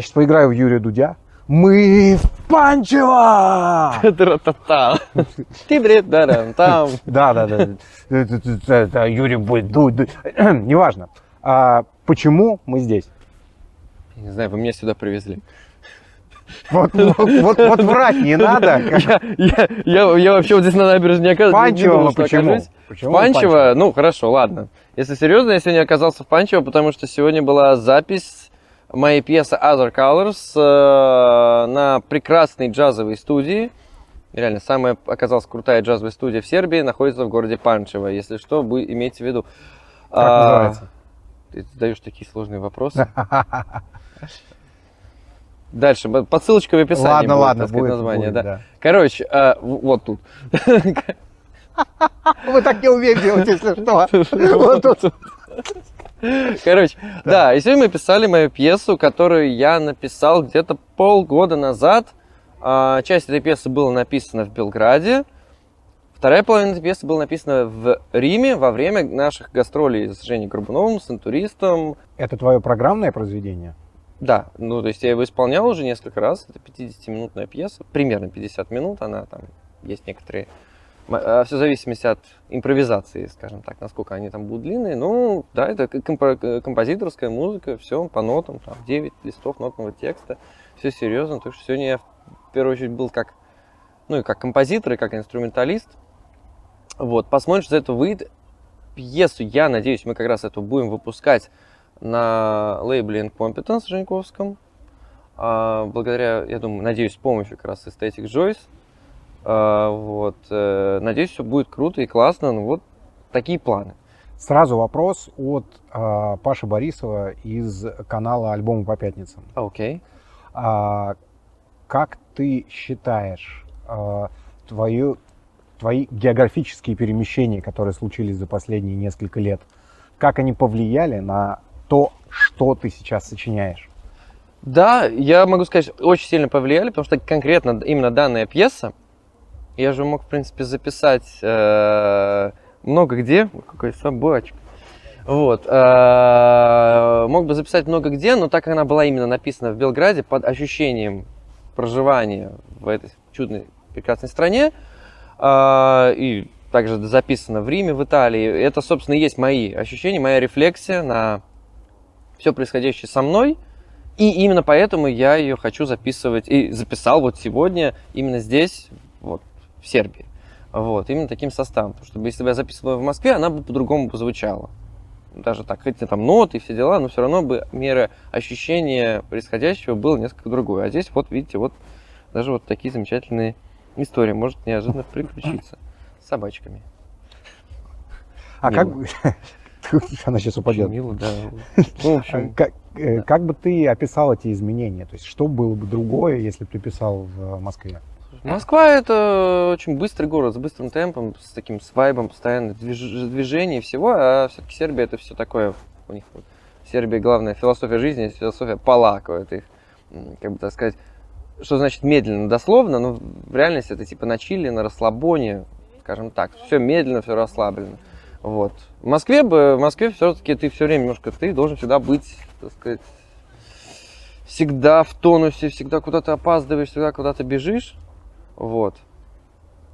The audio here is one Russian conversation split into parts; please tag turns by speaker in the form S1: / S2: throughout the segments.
S1: сейчас поиграю в Юрия Дудя. Мы в Панчево!
S2: Ты бред, там.
S1: Да. Юрий будет дуть. Неважно. Почему мы здесь?
S2: Не знаю, вы меня сюда привезли.
S1: Вот врать не надо.
S2: Я вообще вот здесь на набережной не оказываюсь.
S1: Панчево почему?
S2: Панчево, ну хорошо, ладно. Если серьезно, я сегодня оказался в Панчево, потому что сегодня была запись моей пьесы Other Colors на прекрасной джазовой студии. Реально, самая оказалась крутая джазовая студия в Сербии, находится в городе Панчево. Если что, вы имейте в виду.
S1: Как называется?
S2: Ты задаешь такие сложные вопросы. Дальше, под ссылочкой в описании будет название. Да. Короче, вот тут.
S1: Вы так не умеете делать, если что. Вот тут.
S2: Короче, да, и сегодня мы писали мою пьесу, которую я написал где-то полгода назад. Часть этой пьесы была написана в Белграде. Вторая половина этой пьесы была написана в Риме во время наших гастролей с Женей Горбуновым, с интуристом.
S1: Это твое программное произведение?
S2: Да, ну то есть я его исполнял уже несколько раз. Это 50-минутная пьеса, примерно 50 минут. Она там, есть некоторые... Все в зависимости от импровизации, скажем так, насколько они там будут длинные. Ну, да, это композиторская музыка, все по нотам, там 9 листов нотного текста, все серьезно. Так что сегодня я в первую очередь был как композитор и как инструменталист. Вот, посмотрим, что из этого выйдет. Пьесу, я надеюсь, мы как раз эту будем выпускать на лейбле Incompetence Женьковском. Благодаря, я думаю, надеюсь, с помощью как раз Aesthetic Joyce. Вот, надеюсь, все будет круто и классно. Ну, вот такие планы.
S1: Сразу вопрос от Паши Борисова из канала «Альбомы по пятницам».
S2: Окей.
S1: Как ты считаешь, твои географические перемещения, которые случились за последние несколько лет, как они повлияли на то, что ты сейчас сочиняешь?
S2: Да, я могу сказать, очень сильно повлияли, потому что конкретно именно данная пьеса, я же мог, в принципе, записать много где. Какая собачка. Вот. Мог бы записать много где, но так как она была именно написана в Белграде, под ощущением проживания в этой чудной, прекрасной стране, и также записана в Риме, в Италии, это, собственно, и есть мои ощущения, моя рефлексия на все происходящее со мной. И именно поэтому я ее хочу записывать, и записал вот сегодня, именно здесь, вот, в Сербии. Вот, именно таким составом. Потому что если бы я записывал в Москве, она бы по-другому бы звучала. Даже так, хотя там ноты и все дела, но все равно бы мера ощущения происходящего было несколько другое. А здесь вот, видите, вот даже вот такие замечательные истории может неожиданно приключиться с собачками.
S1: Как бы... Она сейчас упадет.
S2: Мило, да. Ну, в общем,
S1: как бы ты описал эти изменения? То есть, что было бы другое, если бы ты писал в Москве?
S2: Москва — это очень быстрый город, с быстрым темпом, с таким вайбом, постоянно движение и всего, а все-таки Сербия — это все такое, у них в Сербии главная философия жизни, философия полако, это их, как бы так сказать, что значит медленно, дословно, но в реальности это типа на чили, на расслабоне, скажем так, все медленно, все расслаблено. Вот. В Москве все-таки ты все время немножко, ты должен всегда быть, так сказать, всегда в тонусе, всегда куда-то опаздываешь, всегда куда-то бежишь. Вот.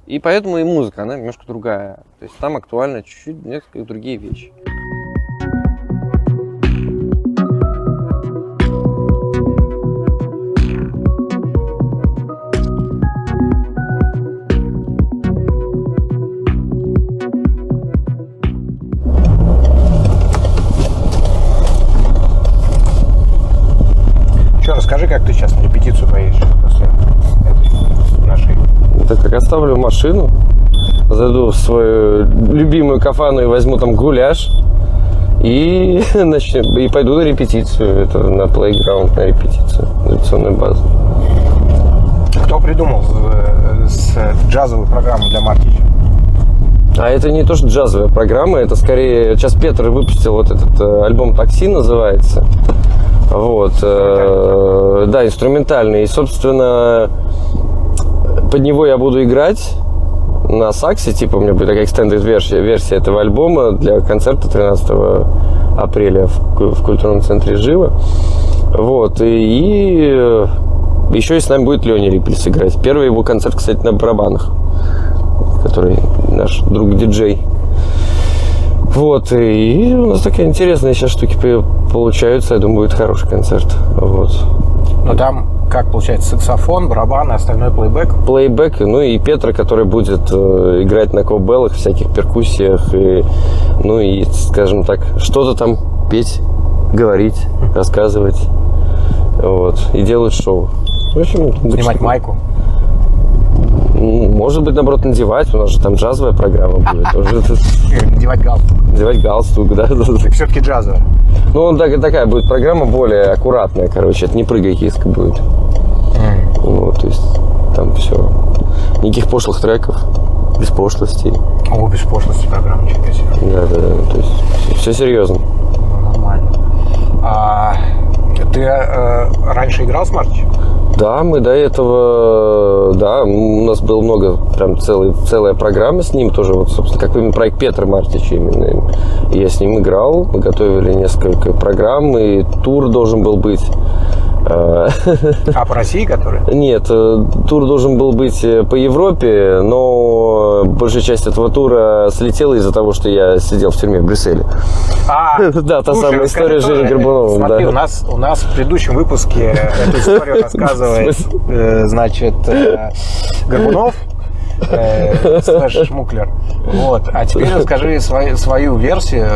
S2: И поэтому и музыка, она немножко другая. То есть там актуально чуть-чуть несколько другие вещи.
S1: Расскажи, как ты сейчас на репетицию поедешь после этой нашей.
S2: Так как оставлю машину, зайду в свою любимую кафану и возьму там гуляш и пойду на репетицию, это на плейграунд, на репетицию, на репетиционную базу.
S1: Кто придумал джазовую программу для Мартича?
S2: А это не то, что джазовая программа, это скорее, сейчас Петр выпустил вот этот альбом «Такси» называется. Вот, да, инструментальный. И, собственно, под него я буду играть на саксе. Типа у меня будет такая extended версия этого альбома для концерта 13 апреля в культурном центре «Живо».
S3: Вот, и еще и с нами будет Леня Риппельс играть. Первый его концерт, кстати, на барабанах, который наш друг-диджей. Вот, и у нас такие интересные сейчас штуки получаются. Я думаю, будет хороший концерт. Вот.
S1: Ну там, как получается, саксофон, барабан, остальной плейбэк?
S3: Плейбэк, ну и Петра, который будет играть на кобелах, всяких перкуссиях, и, ну и, скажем так, что-то там петь, говорить, рассказывать. Вот, и делать шоу. В общем,
S1: Снимать майку?
S3: Может быть, наоборот, надевать. У нас же там джазовая программа будет.
S1: Надевать галстук.
S3: Надевать галстук, да.
S1: Все-таки джазовая.
S3: Ну, такая будет программа более аккуратная, короче. Это не прыгай киска будет. Вот, то есть там все. Никаких пошлых треков, без пошлостей.
S1: О, без пошлости программа, ничего себе.
S3: Да. То есть все серьезно.
S1: Ну, нормально. А ты раньше играл с Мартичем?
S3: Да, мы до этого, да, у нас было много, прям целая программа с ним тоже, вот, собственно, как именно проект Петра Мартича именно. Я с ним играл, мы готовили несколько программ, и тур должен был быть.
S1: А по России который?
S3: Нет, тур должен был быть по Европе, но большая часть этого тура слетела из-за того, что я сидел в тюрьме в Брюсселе. Да, та самая история с Женей Горбуновым.
S1: Смотри, у нас в предыдущем выпуске эту историю рассказывает, значит, Горбунов, /Шмуклер. Вот. А теперь расскажи свою версию,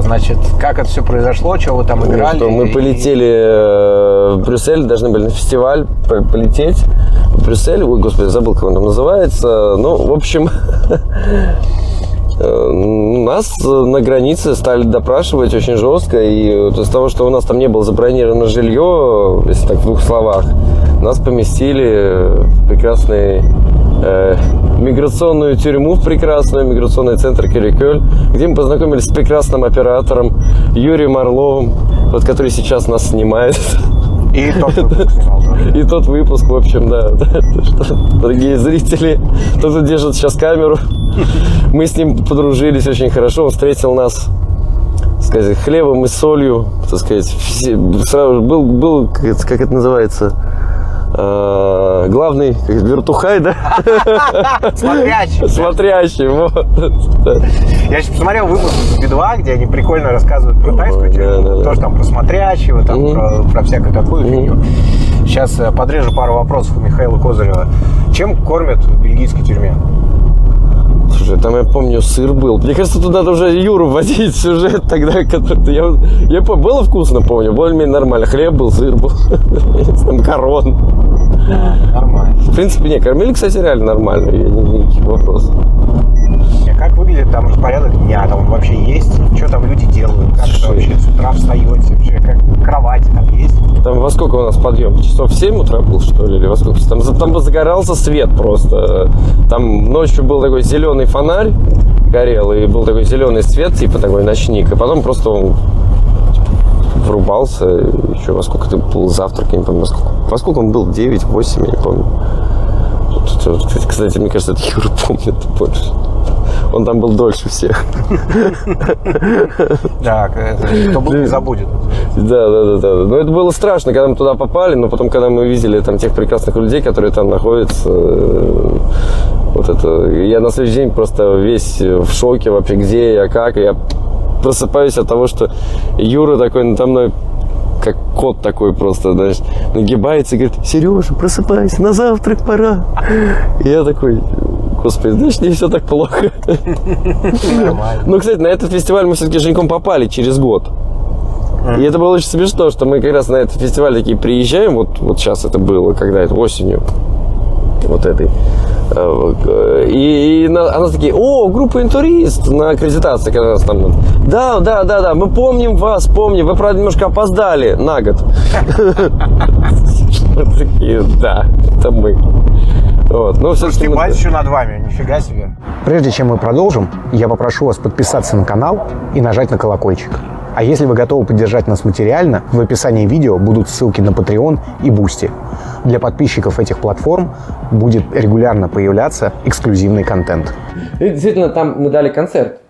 S1: значит, как это все произошло, что вы там играли.
S3: Что мы полетели в Брюссель, должны были на фестиваль полететь в Брюссель. Ой, господи, забыл, как он там называется. Ну, в общем, нас на границе стали допрашивать очень жестко. И вот из-за того, что у нас там не было забронировано жилье, если так в двух словах, нас поместили в прекрасный миграционную тюрьму, в прекрасный миграционный центр Кирикёль, где мы познакомились с прекрасным оператором Юрием Орловым, вот, который сейчас нас снимает.
S1: И тот выпуск снимал тоже.
S3: И тот выпуск, в общем, да. Дорогие зрители, тот, кто держит сейчас камеру, мы с ним подружились очень хорошо. Он встретил нас, так сказать, хлебом и солью, так сказать. Сразу был, как это называется, главный вертухай, да?
S1: Смотрящий.
S3: Смотрящий, вот.
S1: Я сейчас посмотрел выпуск Би-2, где они прикольно рассказывают про тайскую тюрьму, тоже там про смотрящего, там про всякую такую фигню. Сейчас подрежу пару вопросов у Михаила Козырева. Чем кормят в бельгийской тюрьме?
S3: Слушай, там, я помню, сыр был. Мне кажется, туда уже Юру вводить сюжет тогда, который... Я помню, было вкусно, помню, более-менее нормально. Хлеб был, сыр был, макарон.
S1: Нормально.
S3: В принципе, не, кормили, кстати, реально нормально, никаких вопросов.
S1: Как выглядит там распорядок дня? Там он вообще есть? Что там люди делают? Как это вообще с утра встаете? Вообще, как кровати там есть?
S3: Там во сколько у нас подъем? Часов в 7 утра был, что ли? Или во сколько? Там загорался свет просто. Там ночью был такой зеленый фонарь, горел, и был такой зеленый свет, типа такой ночник. И потом просто он врубался. Еще во сколько ты был завтрак, я не помню. Во сколько он был? 9, 8, я не помню. Кстати, мне кажется, это Юра помнит больше. Он там был дольше всех.
S1: Да, кто был, не забудет.
S3: Да. Но это было страшно, когда мы туда попали, но потом, когда мы видели там тех прекрасных людей, которые там находятся, вот это... Я на следующий день просто весь в шоке вообще, где я, как. Я просыпаюсь от того, что Юра такой надо мной, как кот такой просто, знаешь, нагибается и говорит: Сережа, просыпайся, на завтрак пора. И я такой: господи, значит, не все так плохо.
S1: Нормально.
S3: Ну, кстати, на этот фестиваль мы все-таки с Женьком попали через год. И это было очень смешно, что мы как раз на этот фестиваль такие приезжаем, вот сейчас это было, когда это осенью, вот этой. И нас такие: о, группа «Интурист» на аккредитации, когда нас там... Да, мы помним вас, вы, правда, немножко опоздали на год. Такие: да, это мы. Вот. Но
S1: слушайте, власть еще над вами, нифига себе. Прежде чем мы продолжим, я попрошу вас подписаться на канал и нажать на колокольчик. А если вы готовы поддержать нас материально, в описании видео будут ссылки на Patreon и Boosty. Для подписчиков этих платформ будет регулярно появляться эксклюзивный контент.
S2: И действительно, там мы дали концерт.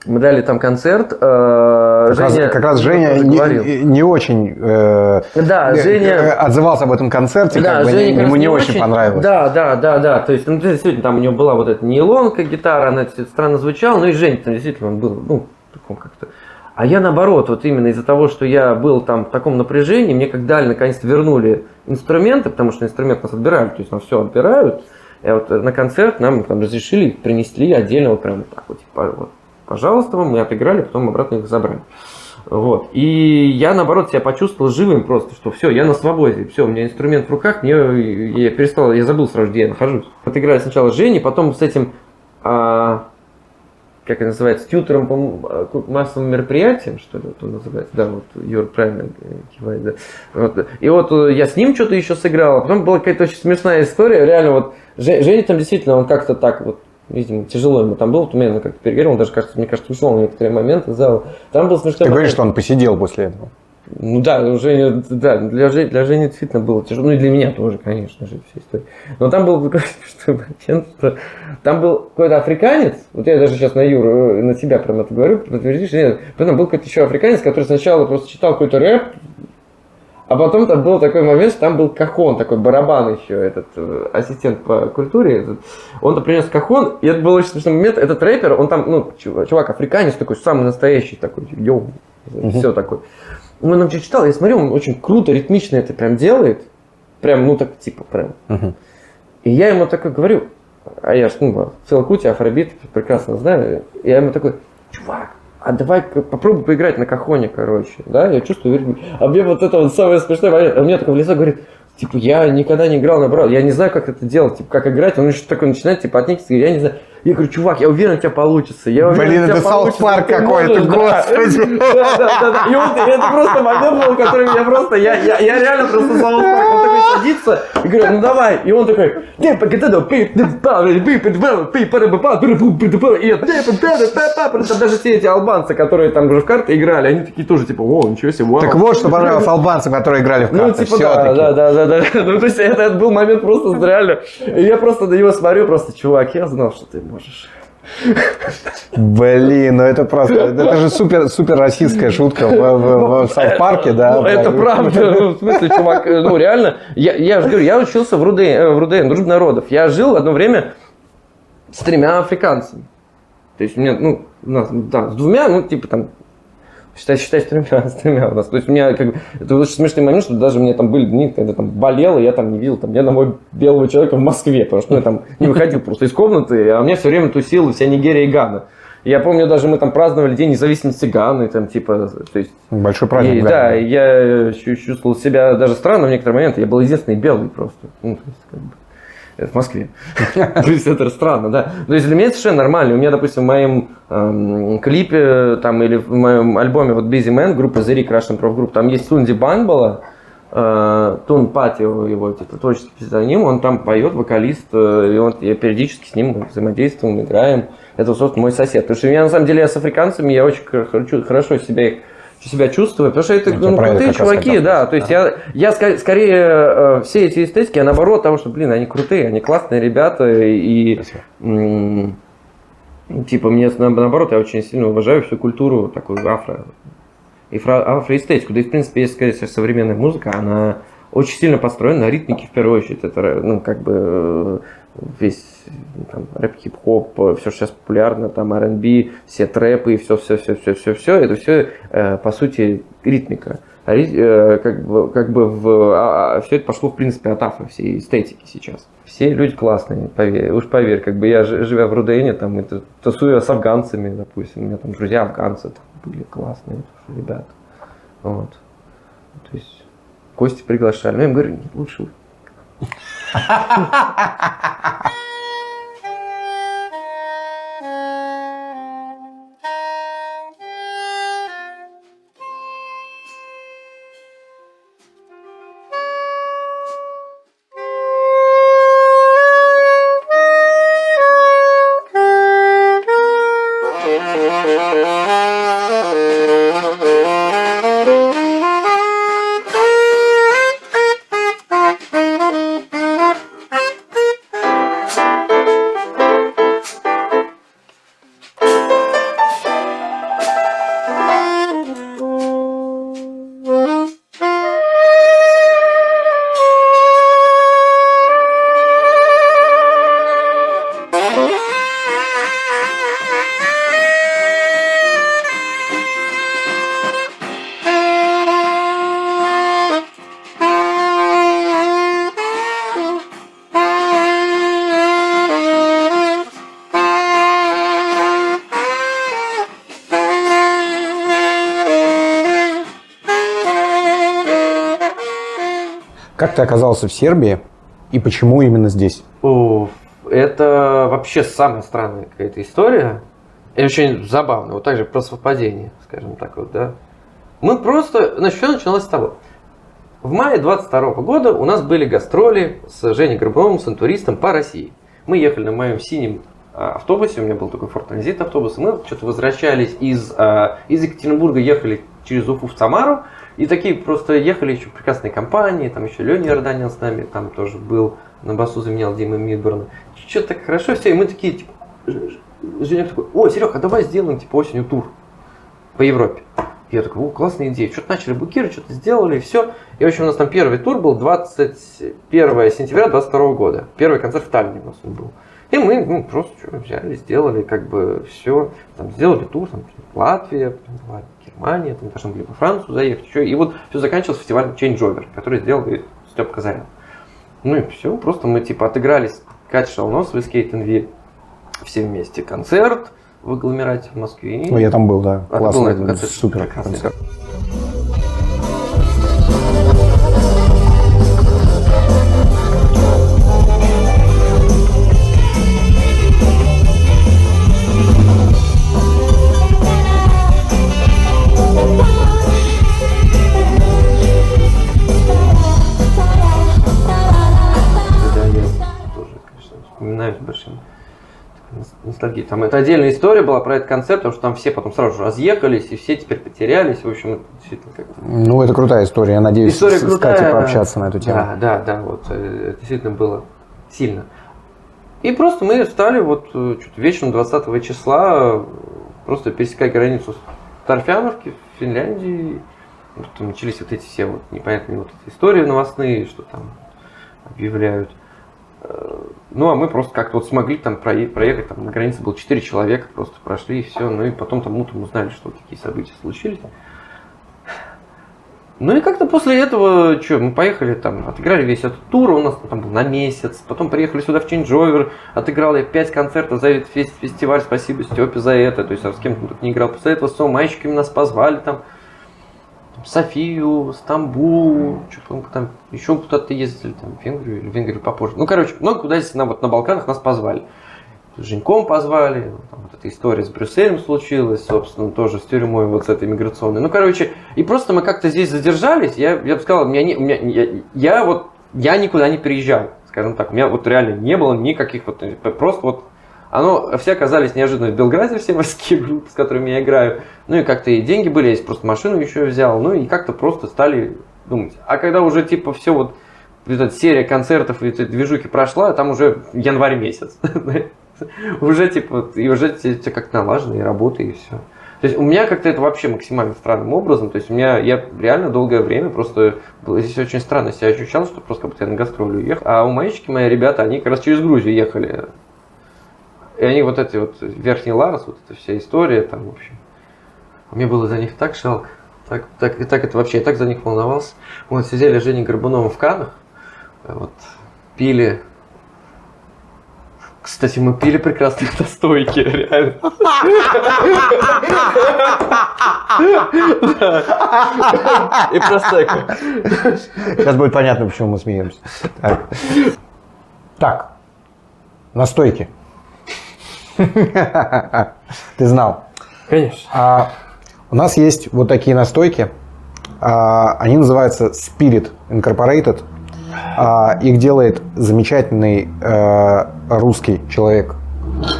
S2: Мы дали там концерт.
S1: Как раз Женя не очень
S2: Женя
S1: отзывался об этом концерте,
S2: да,
S1: как бы
S2: Женя
S1: ему не очень понравилось.
S2: Да. То есть, действительно, там у него была вот эта нейлонка гитара, она странно звучала, ну и Женя там действительно он был, таком как-то. А я наоборот, вот именно из-за того, что я был там в таком напряжении, мне как дали наконец-то вернули инструменты, потому что инструмент нас отбирали, то есть нам все отбирают. И вот на концерт нам там разрешили, принесли отдельно вот прям так вот, типа, вот, пожалуйста, мы отыграли, потом обратно их забрали. Вот. И я, наоборот, себя почувствовал живым просто, что все, я на свободе, все, у меня инструмент в руках, я забыл сразу, где я нахожусь. Отыграли сначала с Женей, потом с этим, как это называется, тьютором по массовым мероприятиям, что ли, вот он называется, да, вот Юр правильно кивает, да. Вот. И вот я с ним что-то еще сыграл, а потом была какая-то очень смешная история, реально вот, Женя там действительно, он как-то так вот, видимо, тяжело ему там было, вот у меня как-то перегорел, он даже, мне кажется, ушел на некоторые моменты из зала. Там был смешной момент.
S1: Ты говоришь, что он посидел после этого?
S2: Ну да, для Жени действительно было тяжело, ну и для меня тоже, конечно же, вся история. Но там был какой-то смешной момент, что там был какой-то африканец, вот я даже сейчас на тебя прям это говорю, подтвердишь, нет, потом был какой-то еще африканец, который сначала просто читал какой-то рэп, а потом там был такой момент, что там был кахон, такой барабан еще, этот ассистент по культуре. Он-то принес кахон, и это был очень смешной момент. Этот рэпер, он там, чувак африканец такой, самый настоящий такой, йоу, все такой. Он нам что читал, я смотрю, он очень круто, ритмично это прям делает. Прям, так типа прям. И я ему такой говорю, а я ж, Фелкути, афробит, прекрасно знаю. Я ему такой, чувак, а давай попробуй поиграть на кахоне, короче, да, я чувствую, а мне вот это вот самое смешное момент, а мне такой в лицо говорит, типа, я никогда не играл на брат, я не знаю, как это делать, типа, как играть, он еще такой начинает, типа, отнекиваться, я не знаю, я говорю, чувак, я уверен, у тебя получится,
S1: Блин, это Саус Парк какой-то, господи.
S2: Да, и вот это просто момент был, который я просто, я реально просто Саус Парк, он такой садится, и говорю, ну давай, и он такой, и там даже все эти албанцы, которые там уже в карты играли, они такие тоже, типа, о, ничего себе, вау.
S1: Так вот, что понравилось албанцам, которые играли в карты,
S2: типа,
S1: все-таки.
S2: Да. Ну, то есть, это был момент просто реально. И я просто на него смотрю, просто, чувак, я знал, что ты можешь.
S1: Блин, это просто, это же супер российская шутка в Саус-парке, да.
S2: Это правда, в смысле, чувак, реально, я же говорю, я учился в РУДН, Дружбы народов. Я жил одно время с 3 африканцами. То есть, у меня, у нас, да, с 2, типа, там, считай, с тремя у нас. То есть у меня это очень смешный момент, что даже у меня там были дни, когда там болело, я там не видел там ни одного белого человека в Москве, потому что я там не выходил просто из комнаты, а у меня все время тусила вся Нигерия и Гана. Я помню, даже мы там праздновали День независимости Ганы, там типа, то есть...
S1: Большой праздник,
S2: да. И я чувствовал себя даже странно в некоторые моменты, я был единственный белый просто. То есть, в Москве. То есть это странно, да. То есть для меня это совершенно нормально. У меня, допустим, в моем клипе там, или в моем альбоме вот Busy Man группы The Rick Russian Prof Group, там есть Тунди Банбала, Тун Патио его типа, творческий псевдоним, он там поет, вокалист, и я периодически с ним взаимодействуем, играем. Это, собственно, мой сосед. Потому что я, на самом деле, с африканцами я очень хорошо себя чувствую, потому что это крутые чуваки, да, то есть я скорее все эти эстетики, а наоборот того, что, они крутые, они классные ребята, и типа мне наоборот, я очень сильно уважаю всю культуру такую афроэстетику, да и в принципе, если сказать, что современная музыка, она очень сильно построена на ритмике в первую очередь, это, весь там, рэп, хип-хоп, все, что сейчас популярно, там R&B, все трэпы и все, это все, по сути, ритмика. Все это пошло, в принципе, от афро, всей эстетики сейчас. Все люди классные, поверь, я живя в Рудене, там, тусую с афганцами, допустим, у меня там друзья афганцы там, были классные ребята. Вот. То есть, гости приглашали, но я им говорю, нет, лучше вы.
S1: Как ты оказался в Сербии и почему именно здесь?
S2: Это вообще самая странная какая-то история. И очень забавно. Вот так же про совпадение, скажем так вот, да. Мы просто... Значит, все начиналось с того. В мае 22 года у нас были гастроли с Женей Горбуновым, с интуристом по России. Мы ехали на моем синем автобусе, у меня был такой Ford Transit автобус, и мы что-то возвращались из Екатеринбурга, ехали через Уфу в Самару, и такие просто ехали еще прекрасные компании, там еще Леня Иорданян с нами, там тоже был, на басу заменял Дима Мидборна. Что-то так хорошо все, и мы такие, типа, Женя такой: о, Серег, а давай сделаем типа осенью тур по Европе. Я такой: о, классная идея. Что-то начали букировать, что-то сделали, и все. И, в общем, у нас там первый тур был 21 сентября 22 года. Первый концерт в Таллине у нас он был. И мы просто взяли, сделали как бы все. Там, сделали тур, там, Латвия, Германия, там должны были во Францию заехать. Еще. И вот все заканчивалось фестивалем Changeover, который сделал Степа Казарян. Ну и все, просто мы типа отыгрались Катя Шалносова из Кейтенвиль все вместе. Концерт в агломерате в Москве.
S1: Ну, я там был, да. Классный,
S2: концерт,
S1: супер концерт.
S2: Вспоминаю с большим ностальгией. Там это отдельная история была про этот концерт, потому что там все потом сразу же разъехались, и все теперь потерялись. В общем, это действительно как-то...
S1: Ну, это крутая история. Я надеюсь,
S2: история
S1: с Катей пообщаться на эту тему.
S2: Да, вот. Это действительно было сильно. И просто мы стали вот что-то вечером 20 числа просто пересекать границу с Торфяновки в Финляндии. Потом начались вот эти все вот непонятные вот эти истории новостные, что там объявляют. Ну, а мы просто как-то вот смогли там проехать, там на границе было 4 человека, просто прошли и все. Ну и потом там утром узнали, что вот такие события случились. Ну и как-то после этого, мы поехали там, отыграли весь этот тур, у нас там был на месяц, потом приехали сюда в Changeover, отыграл я 5 концертов за этот фестиваль, спасибо Степе за это, то есть я с кем-то тут не играл. После этого с мальчиками нас позвали там, Софию, Стамбул, что-то там, еще куда-то ездили, там, в Венгрию попозже. Ну, короче, много куда здесь вот на Балканах нас позвали. С Женьком позвали, там вот эта история с Брюсселем случилась, собственно, тоже с тюрьмой вот с этой миграционной. Ну, короче, и просто мы как-то здесь задержались, я бы сказал, я никуда не переезжал, скажем так, у меня вот реально не было никаких вот, просто вот, все оказались неожиданно в Белграде, все морские группы, с которыми я играю. Ну и как-то и деньги были, я просто машину еще взял. Ну и как-то просто стали думать. А когда уже типа все вот эта серия концертов и эти движухи прошла, там уже январь месяц. Уже типа, и уже все как-то налажено, и работа, и все. То есть у меня как-то это вообще максимально странным образом. То есть я реально долгое время просто здесь очень странно себя ощущал, что просто как будто я на гастроли уехал. А у мальчики, мои ребята, они как раз через Грузию ехали. И они вот эти вот Верхний Ларос, вот эта вся история там, в общем. Мне было за них так жалко. Так это вообще, я так за них волновался. Мы вот сидели с Женей Горбуновым в Каннах, вот, пили. Кстати, мы пили прекрасные настойки, реально. И просекко.
S1: Сейчас будет понятно, почему мы смеемся. Так, настойки. Ты знал?
S2: Конечно.
S1: У нас есть вот такие настойки. Они называются Spirit Incorporated. Их делает замечательный русский человек,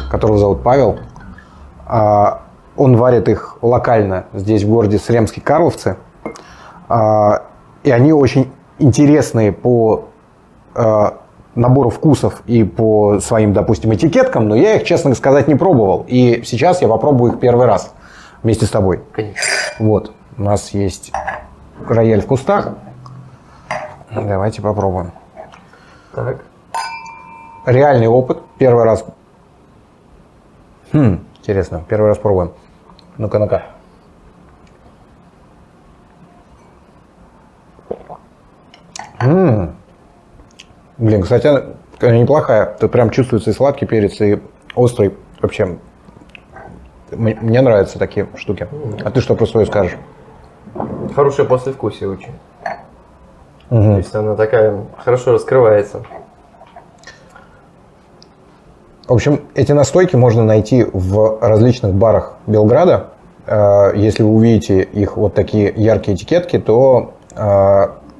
S1: которого зовут Павел. Он варит их локально здесь, в городе Сремский Карловцы. И они очень интересные по набору вкусов и по своим, допустим, этикеткам, но я их, честно сказать, не пробовал. И сейчас я попробую их первый раз вместе с тобой.
S2: Конечно.
S1: Вот, у нас есть рояль в кустах. Давайте попробуем.
S2: Так.
S1: Реальный опыт. Первый раз. Интересно, первый раз пробуем. Ну-ка. Блин, кстати, она неплохая. Тут прям чувствуется и сладкий перец, и острый. Вообще, мне нравятся такие штуки. А ты что про свое скажешь?
S2: Хорошее послевкусие очень. То есть она такая хорошо раскрывается.
S1: В общем, эти настойки можно найти в различных барах Белграда. Если вы увидите их вот такие яркие этикетки, то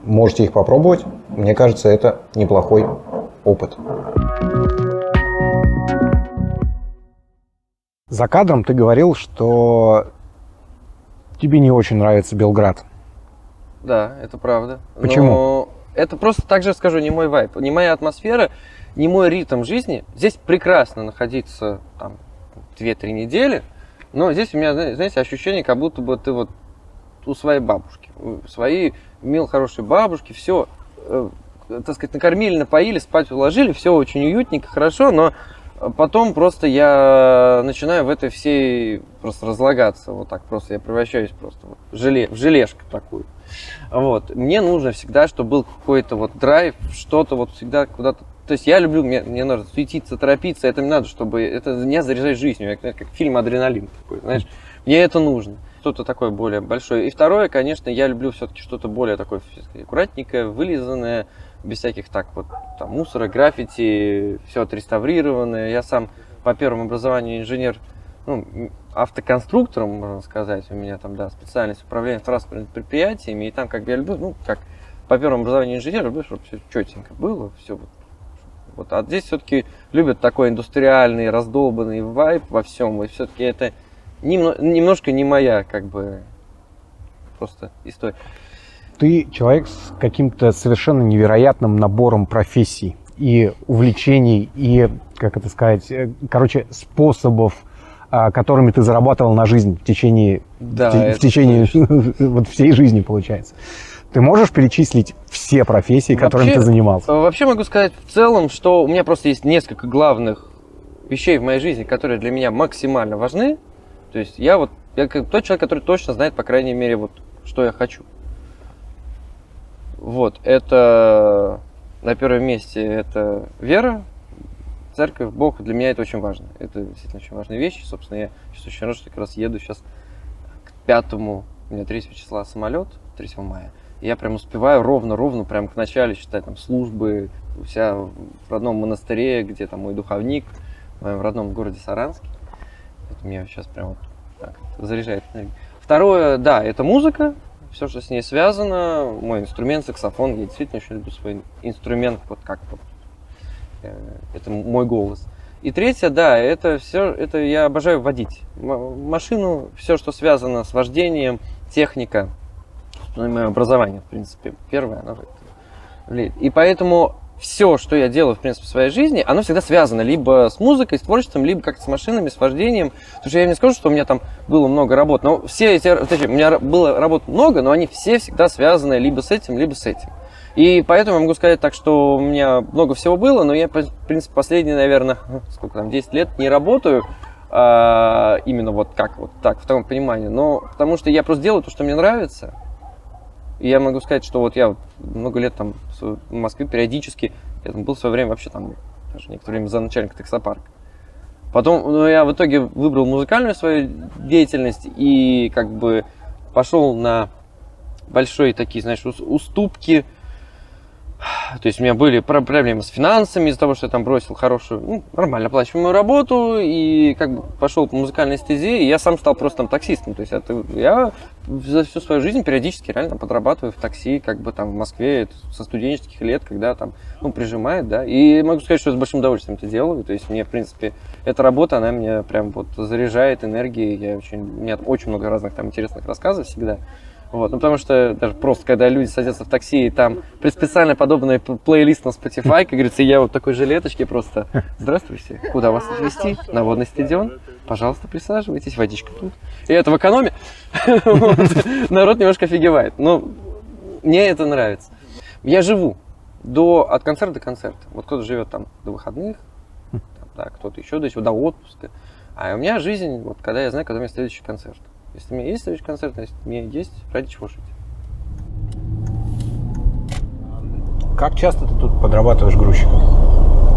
S1: можете их попробовать. Мне кажется, это неплохой опыт. За кадром ты говорил, что тебе не очень нравится Белград.
S2: Да, это правда.
S1: Почему?
S2: Но это просто, так же скажу, не мой вайб, не моя атмосфера, не мой ритм жизни. Здесь прекрасно находиться там 2-3 недели, но здесь у меня, знаете, ощущение, как будто бы ты вот у своей бабушки, у своей хорошей бабушки, все, так сказать, накормили, напоили, спать уложили, все очень уютненько, хорошо, но потом просто я начинаю в этой всей просто разлагаться, вот так просто, я превращаюсь просто в желешку такую. Вот. Мне нужно всегда, чтобы был какой-то вот драйв, что-то вот всегда куда-то. То есть я люблю, мне надо суетиться, торопиться, это мне надо, чтобы это меня заряжает жизнью, как фильм «Адреналин» такой, знаешь, мне это нужно. Что-то такое более большое. И второе, конечно, я люблю все-таки что-то более такое аккуратненькое, вылизанное, без всяких так вот там мусора, граффити, все отреставрированное. Я сам по первому образованию инженер, автоконструктором, можно сказать. У меня там, да, специальность управления транспортными предприятиями. И там, как бы я люблю, как по первому образованию инженера, люблю, чтобы все четенько было, все вот. А здесь все-таки любят такой индустриальный, раздолбанный вайб во всем. И все-таки это немножко не моя, как бы, просто история.
S1: Ты человек с каким-то совершенно невероятным набором профессий и увлечений, и, как это сказать, способов, которыми ты зарабатывал на жизнь в течение вот всей жизни, получается. Ты можешь перечислить все профессии, которыми ты занимался?
S2: Вообще могу сказать в целом, что у меня просто есть несколько главных вещей в моей жизни, которые для меня максимально важны. То есть я тот человек, который точно знает, по крайней мере, вот, что я хочу. Вот, это на первом месте это вера, церковь, Бог. Для меня это очень важно. Это действительно очень важные вещи. Собственно, я сейчас очень рад, что как раз еду сейчас к 5-му, у меня 3 числа самолет, 3 мая. И я прям успеваю ровно, прям к началу, считай, там, службы, вся в родном монастыре, где там мой духовник, в родном городе Саранске. Это меня сейчас прям вот так заряжает энергией. Второе, да, это музыка. Все, что с ней связано, мой инструмент, саксофон, я действительно очень люблю свой инструмент, вот как вот, это мой голос. И третье, да, это все, это я обожаю водить машину, все, что связано с вождением, техника, мое образование, в принципе, первое, оно влияет. И поэтому все, что я делаю, в принципе, в своей жизни, оно всегда связано либо с музыкой, с творчеством, либо как-то с машинами, с вождением. Потому что я не скажу, что у меня там было много работ, но все эти, у меня было работ много, но они все всегда связаны либо с этим, либо с этим. И поэтому я могу сказать так, что у меня много всего было, но я, в принципе, последние, наверное, 10 лет не работаю именно вот как вот так, в таком понимании. Но потому что я просто делаю то, что мне нравится. И я могу сказать, что вот я много лет там в Москве периодически, я там был в свое время вообще там, даже некоторое время замначальника таксопарка. Потом, я в итоге выбрал музыкальную свою деятельность и как бы пошел на большие такие, знаешь, уступки. То есть у меня были проблемы с финансами из-за того, что я там бросил хорошую, нормально оплачиваемую работу и как бы пошел по музыкальной стезе, и я сам стал просто там таксистом. То есть я за всю свою жизнь периодически реально подрабатываю в такси, как бы там в Москве со студенческих лет, когда там, прижимает, да. И могу сказать, что с большим удовольствием это делаю. То есть мне, в принципе, эта работа, она меня прям вот заряжает энергией. У меня очень много разных там интересных рассказов всегда. Вот, потому что даже просто, когда люди садятся в такси, и там специально подобный плейлист на Spotify, как говорится, я вот такой жилеточке просто: здравствуйте, куда вас отвезти? На водный стадион? Пожалуйста, присаживайтесь, водичка тут. И это в экономе. Народ немножко офигевает. Но мне это нравится. Я живу от концерта до концерта. Вот кто-то живет там до выходных, кто-то еще до отпуска. А у меня жизнь, вот когда я знаю, когда у меня следующий концерт. Если у меня есть следующий концерт, если у меня есть ради чего жить.
S1: Как часто ты тут подрабатываешь грузчиком?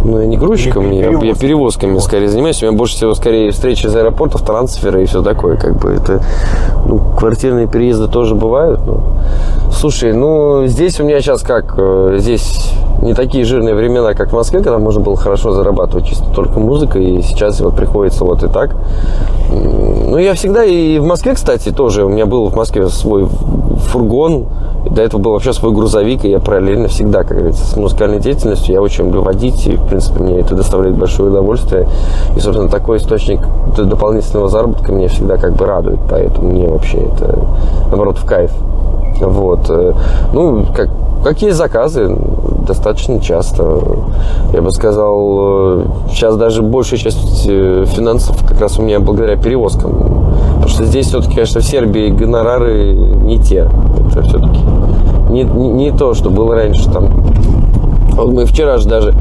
S3: Ну, я не грузчиком, я перевозками скорее занимаюсь. У меня больше всего скорее встречи из аэропортов, трансферы и все такое. Как бы это, ну, квартирные переезды тоже бывают. Но... Слушай, ну, здесь у меня сейчас как? Здесь не такие жирные времена, как в Москве, когда можно было хорошо зарабатывать чисто только музыкой. И сейчас вот приходится вот и так. Ну, я всегда и в Москве, кстати, тоже. У меня был в Москве свой фургон. До этого был вообще свой грузовик. И я параллельно всегда, как говорится, с музыкальной деятельностью. Я очень люблю водить. И, в принципе, мне это доставляет большое удовольствие. И, собственно, такой источник дополнительного заработка меня всегда как бы радует. Поэтому мне вообще это, наоборот, в кайф. Вот. Ну, как есть заказы, достаточно часто. Я бы сказал, сейчас даже большая часть финансов как раз у меня благодаря перевозкам. Потому что здесь все-таки, конечно, в Сербии гонорары не те. Это все-таки не то, что было раньше там. Вот мы вчера же даже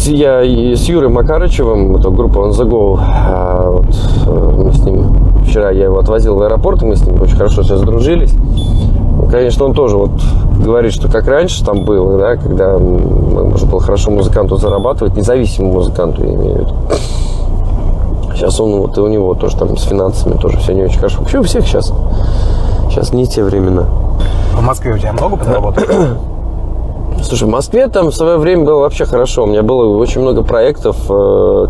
S3: я с Юрой Макарычевым, это группа On The Go, вот, мы с ним, вчера я его отвозил в аэропорт, и мы с ним очень хорошо сейчас сдружились. Конечно, он тоже вот говорит, что как раньше там было, да, когда можно было хорошо музыканту зарабатывать, независимому музыканту, я имею в виду. Сейчас он, вот и у него тоже там с финансами тоже все не очень хорошо. Вообще у всех сейчас не те времена.
S1: В Москве у тебя много подработок?
S3: Слушай, в Москве там в свое время было вообще хорошо. У меня было очень много проектов,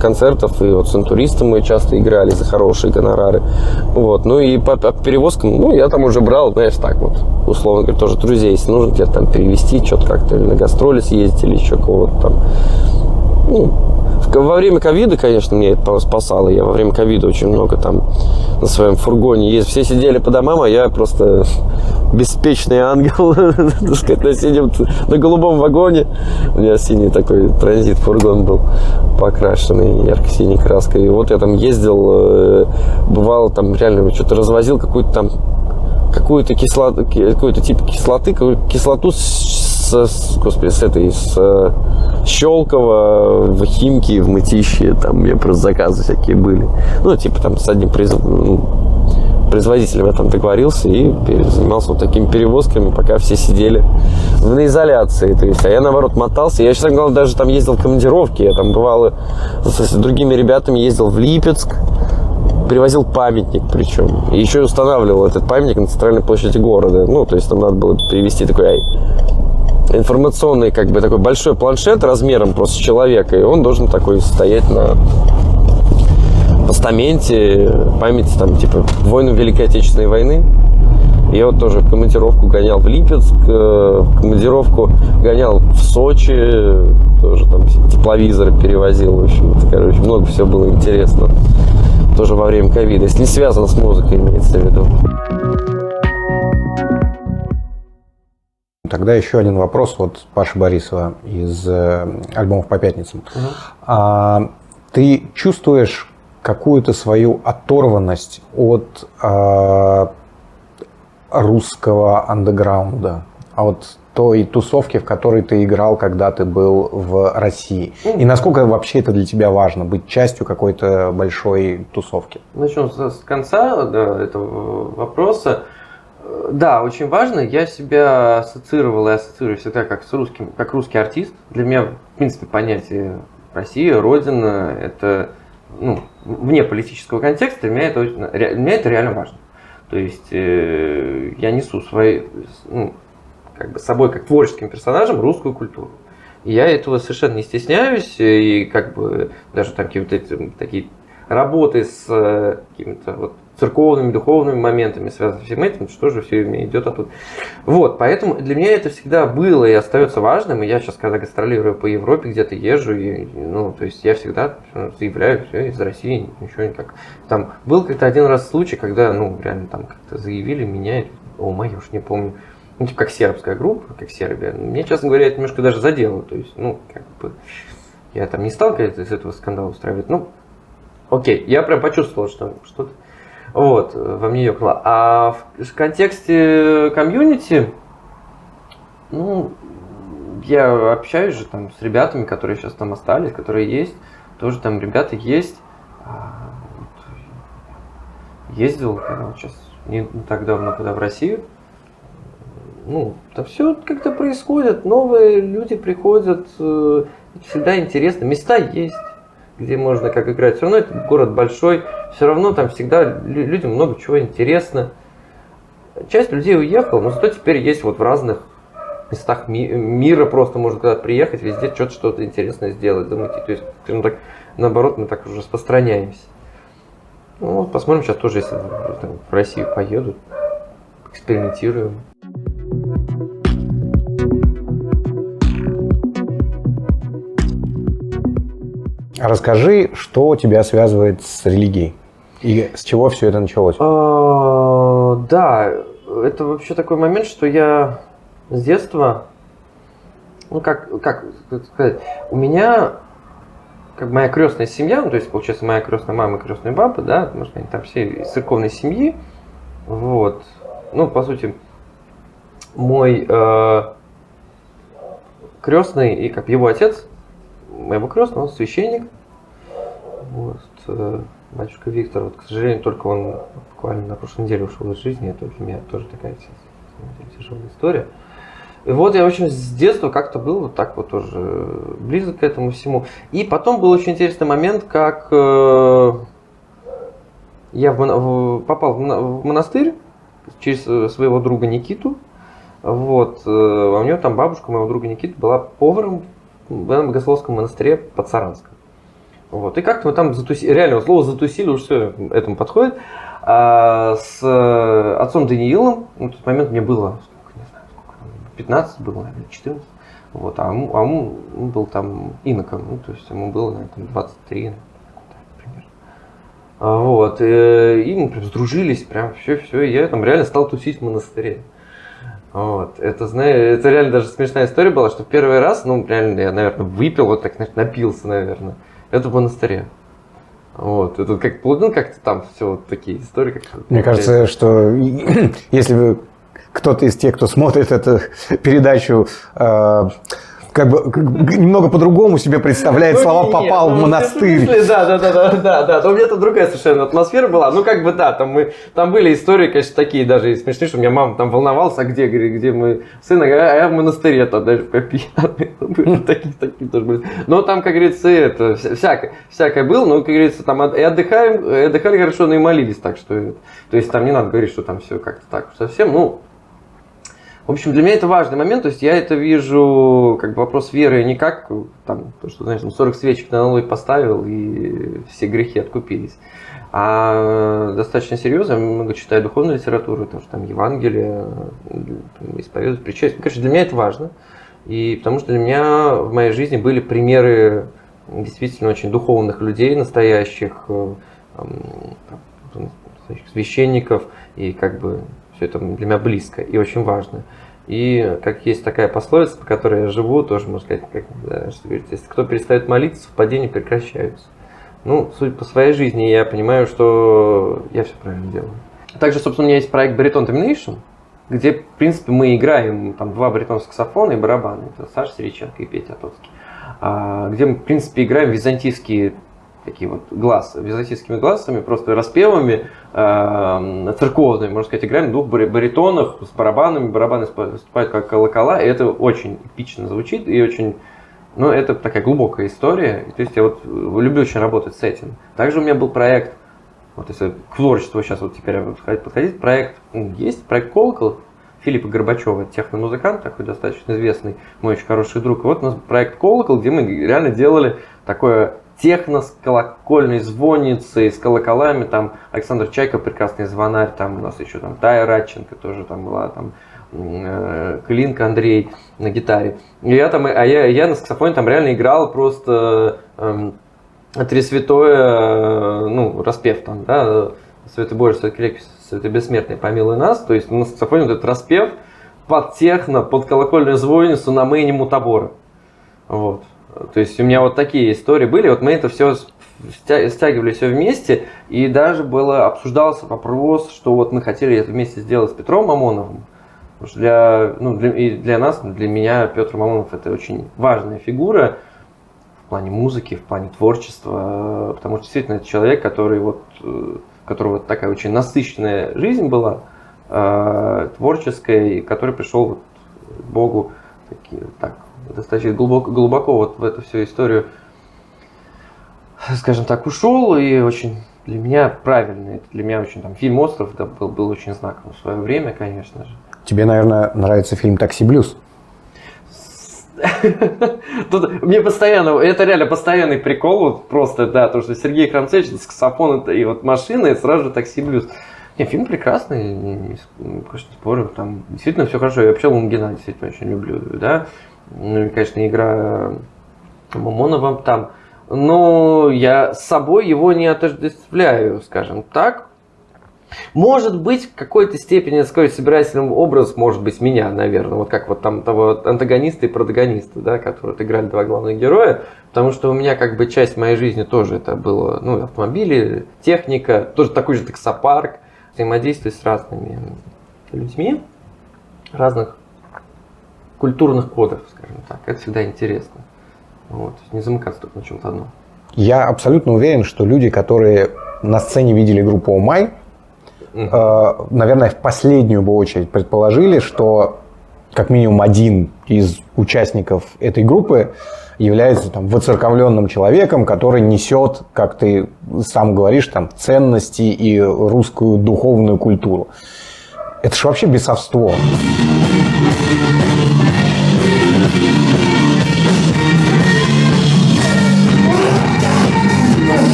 S3: концертов, и вот с интуристом мы часто играли за хорошие гонорары. Вот. Ну и по перевозкам, ну, я там уже брал, знаешь, так вот, условно говоря, тоже друзей, если нужно тебя там перевезти, что-то как-то, или на гастроли съездить, или еще кого-то там. Ну, во время ковида, конечно, мне это спасало. Я во время ковида очень много там на своем фургоне ездил. Все сидели по домам, а я просто беспечный ангел, так сказать, сидим на голубом вагоне. У меня синий такой транзит-фургон был, покрашенный ярко-синей краской. И вот я там ездил, бывало там реально что-то развозил, какую-то кислоту, какой-то тип кислоты, кислоту с Щелково, в Химки, в Мытищи, там у меня просто заказы всякие были. Ну, типа там с одним производителем я там договорился и занимался вот такими перевозками, пока все сидели на изоляции. То есть, а я, наоборот, мотался. Я сейчас, даже там ездил в командировки. Я там бывало с другими ребятами ездил в Липецк, перевозил памятник причем. И еще и устанавливал этот памятник на центральной площади города. Ну, то есть там надо было перевести такой информационный, как бы такой большой планшет размером просто с человека. И он должен такой стоять на постаменте памяти там типа войны Великой Отечественной войны. Я вот тоже в командировку гонял в Липецк, в командировку гонял в Сочи, тоже там тепловизоры перевозил. В общем, короче, много всего было интересно. Тоже во время ковида, если не связано с музыкой, имеется в виду.
S1: Тогда еще один вопрос от Паши Борисова из альбомов по пятницам. Ты чувствуешь какую-то свою оторванность от русского андеграунда, от той тусовки, в которой ты играл, когда ты был в России? И насколько вообще это для тебя важно, быть частью какой-то большой тусовки?
S2: Начнем с конца этого вопроса. Да, очень важно. Я себя ассоциировал и ассоциирую всегда как русский артист. Для меня, в принципе, понятие Россия, Родина, это вне политического контекста, для меня это реально важно. То есть я несу с собой как творческим персонажем русскую культуру. И я этого совершенно не стесняюсь. И как бы даже такие работы с какими-то церковными, духовными моментами, связанными с всем этим, что же все идет оттуда. Вот, поэтому для меня это всегда было и остается важным. И я сейчас, когда гастролирую по Европе, где-то езжу, то есть я всегда заявляю, все, из России, ничего никак. Там был как-то один раз случай, когда, реально там как-то заявили меня, я уж не помню, типа как сербская группа, как Сербия. Мне, честно говоря, это немножко даже задело. То есть, я там не стал из этого скандала устраивать. Окей, я прям почувствовал, что что-то во мне ёкнуло. А в контексте комьюнити, я общаюсь же там с ребятами, которые сейчас там остались, которые есть. Тоже там ребята есть. Ездил сейчас не так давно, когда в Россию. Там все как-то происходит, новые люди приходят, всегда интересно. Места есть, где можно как играть. Все равно это город большой, все равно там всегда людям много чего интересно. Часть людей уехала, но зато теперь есть вот в разных местах мира просто можно куда-то приехать, везде что-то интересное сделать, замутить. То есть, так, наоборот, мы так уже распространяемся. Ну, вот посмотрим сейчас тоже, если там, в Россию поедут, экспериментируем.
S1: Расскажи, что тебя связывает с религией и с чего все это началось?
S2: Да, это вообще такой момент, что я с детства, ну как сказать, у меня как моя крестная семья, ну, то есть получается моя крестная мама и крестная папа, да, потому что они там все из церковной семьи, вот, ну по сути мой крестный и как его отец моего крестного, он священник, вот, батюшка Виктор, вот, к сожалению, только он буквально на прошлой неделе ушел из жизни, это для меня тоже такая тяжелая история. И вот я очень с детства как-то был вот так вот тоже близок к этому всему. И потом был очень интересный момент, как я попал в монастырь через своего друга Никиту. Вот, а у него там бабушка моего друга Никиты была поваром в Богословском монастыре под Саранском. Вот. И как-то мы там затусили, реально слово затусили, уж все этому подходит. С отцом Даниилом, на тот момент мне было, не знаю, сколько, 15 было, наверное, 14. Вот, а он был там иноком, ну, то есть ему было, наверное, 23, примерно. Вот, и мы прям сдружились, прям все, и я там реально стал тусить в монастыре. Вот, это реально даже смешная история была, что в первый раз, ну, реально, я, наверное, выпил, вот так, знаешь, напился, наверное. Это в монастыре. Вот, это как, ну, как-то там все вот такие истории. Как
S1: Мне кажется, что если вы кто-то из тех, кто смотрит эту передачу, как бы немного по-другому себе представляет слова «попал в монастырь».
S2: Да. У меня там другая совершенно атмосфера была. Ну, как бы, да, там были истории, конечно, такие даже и смешные, что у меня мама там волновалась, а где мы сын, а я в монастыре там даже пьяный. Такие тоже были. Но там, как говорится, это всякое было, но, как говорится, там и отдыхали хорошо, но и молились так, что... То есть там не надо говорить, что там все как-то так совсем, ну... В общем, для меня это важный момент, то есть я это вижу как вопрос веры не как там, то, что, знаешь, 40 свечек на налой поставил и все грехи откупились, а достаточно серьезно, я много читаю духовную литературу, потому что там Евангелие, исповедуют, причастие. Конечно, для меня это важно, и потому что для меня в моей жизни были примеры действительно очень духовных людей, настоящих священников, и как бы все это для меня близко и очень важно. И как есть такая пословица, по которой я живу, тоже можно сказать, как, да, что говорит, если кто перестает молиться, совпадения прекращаются. Ну, судя по своей жизни, я понимаю, что я все правильно делаю. Также, собственно, у меня есть проект Baritone Domination, где, в принципе, мы играем там 2 баритонных саксофона и барабаны. Это Саша Сериченко и Петя Отоцкий. Где мы, в принципе, играем византийские такие вот византийскими глазами, просто распевами церковными, можно сказать, играем в 2 баритонах с барабанами, барабаны выступают как колокола, и это очень эпично звучит, и очень, ну, это такая глубокая история, то есть я вот люблю очень работать с этим. Также у меня был проект, вот если к творчеству сейчас вот теперь подходить, есть проект «Колокол» Филиппа Горбачева, техномузыкант, такой достаточно известный, мой очень хороший друг. И вот у нас проект «Колокол», где мы реально делали такое техно с колокольной звонницей, с колоколами, там Александр Чайка, прекрасный звонарь, там у нас еще там Тая Радченко тоже там была, там Клинка Андрей на гитаре. И я на саксофоне там реально играл просто Три святое, ну, распев там, да, Святой Божий, Святой Крепкий, Святой Бессмертный, помилуй нас, то есть на саксофоне вот этот распев под техно, под колокольную звонницу на мэйне мутабора. Вот. То есть у меня вот такие истории были, вот мы это все стягивали все вместе, и даже обсуждался вопрос, что вот мы хотели это вместе сделать с Петром Мамоновым. Потому что для нас, для меня Петр Мамонов это очень важная фигура в плане музыки, в плане творчества, потому что действительно это человек, у которого такая очень насыщенная жизнь была, творческая, и который пришел к Богу достаточно глубоко вот в эту всю историю, скажем так, ушел, и очень для меня правильный. Это для меня очень там фильм «Остров» это был очень знаковым в свое время, конечно же.
S1: Тебе, наверное, нравится фильм «Такси Блюз».
S2: Тут мне постоянно, это реально постоянный прикол, вот просто, да, то, что Сергей Храмцевич, саксофон и вот машина, и сразу же «Такси Блюз». Не, фильм прекрасный, конечно, не спорю, там действительно все хорошо. Я вообще Лунгина действительно очень люблю, да. Ну и, конечно, игра Мамонова там. Но я с собой его не отождествляю, скажем так. Может быть, в какой-то степени такой собирательный образ может быть меня, наверное. Вот как вот там того антагониста и протагониста, да, которые играли два главных героя. Потому что у меня как бы часть моей жизни тоже это было, ну, автомобили, техника, тоже такой же таксопарк, взаимодействие с разными людьми, разных культурных кодов, скажем так. Это всегда интересно. Вот. Не замыкаться только на чем-то одном.
S1: Я абсолютно уверен, что люди, которые на сцене видели группу «Омай», наверное, в последнюю бы очередь предположили, что как минимум один из участников этой группы является там воцерковленным человеком, который несет, как ты сам говоришь, там, ценности и русскую духовную культуру. Это же вообще бесовство.